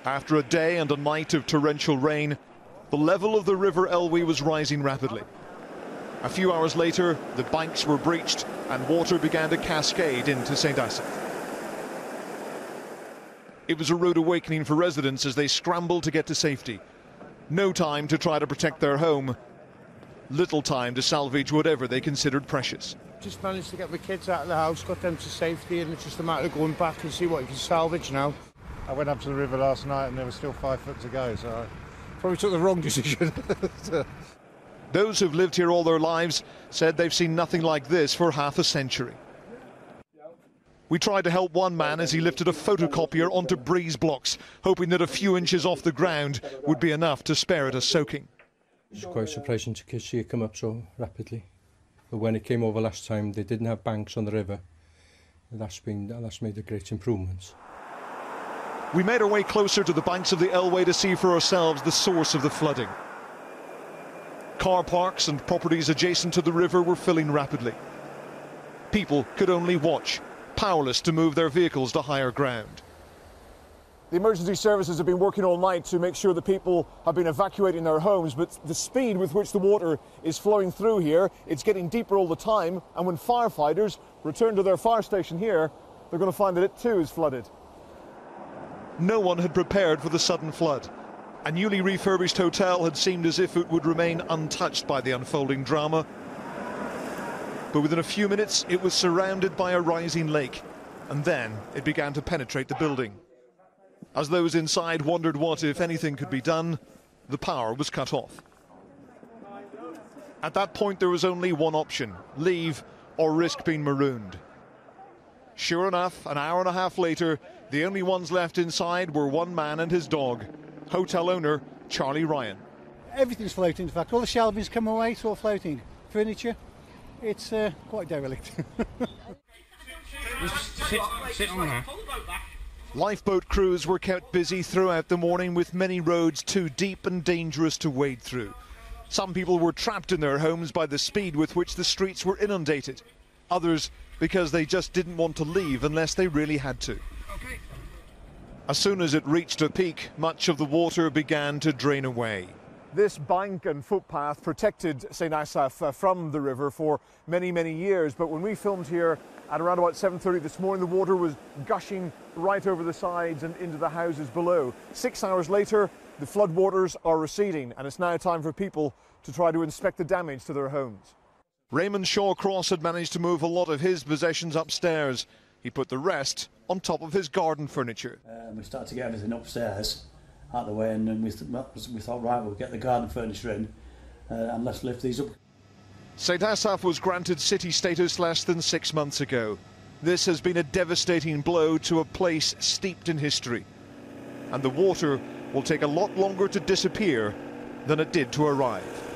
After a day and a night of torrential rain, the level of the River Elwy was rising rapidly. A few hours later, the banks were breached and water began to cascade into St Asaph. It was a rude awakening for residents as they scrambled to get to safety. No time to try to protect their home, little time to salvage whatever they considered precious. Just managed to get my kids out of the house, got them to safety, and it's just a matter of going back and see what you can salvage now. I went up to the river last night and there was still 5 foot to go, so I probably took the wrong decision. Those who've lived here all their lives said they've seen nothing like this for half a century. We tried to help one man as he lifted a photocopier onto breeze blocks, hoping that a few inches off the ground would be enough to spare it a soaking. It's quite surprising to see it come up so rapidly. But when it came over last time, they didn't have banks on the river. That's made a great improvement. We made our way closer to the banks of the Elwy to see for ourselves the source of the flooding. Car parks and properties adjacent to the river were filling rapidly. People could only watch, powerless to move their vehicles to higher ground. The emergency services have been working all night to make sure that people have been evacuating their homes, but the speed with which the water is flowing through here, it's getting deeper all the time, and when firefighters return to their fire station here, they're going to find that it too is flooded. No one had prepared for the sudden flood. A newly refurbished hotel had seemed as if it would remain untouched by the unfolding drama. But within a few minutes, it was surrounded by a rising lake, and then it began to penetrate the building. As those inside wondered what, if anything, could be done, the power was cut off. At that point, there was only one option: leave or risk being marooned. Sure enough, an hour and a half later, the only ones left inside were one man and his dog, hotel owner Charlie Ryan. Everything's floating, in fact. All the shelving's come away, it's all floating. Furniture, it's quite derelict. Sit on there. Lifeboat crews were kept busy throughout the morning with many roads too deep and dangerous to wade through. Some people were trapped in their homes by the speed with which the streets were inundated. Others because they just didn't want to leave unless they really had to. As soon as it reached a peak, much of the water began to drain away. This bank and footpath protected St Asaph from the river for many, many years, but when we filmed here at around about 7:30 this morning, the water was gushing right over the sides and into the houses below. 6 hours later, the floodwaters are receding, and it's now time for people to try to inspect the damage to their homes. Raymond Shawcross had managed to move a lot of his possessions upstairs. He put the rest on top of his garden furniture. We started to get everything upstairs out of the way, and then we thought, right, we'll get the garden furniture in and let's lift these up. St Asaph was granted city status less than 6 months ago. This has been a devastating blow to a place steeped in history. And the water will take a lot longer to disappear than it did to arrive.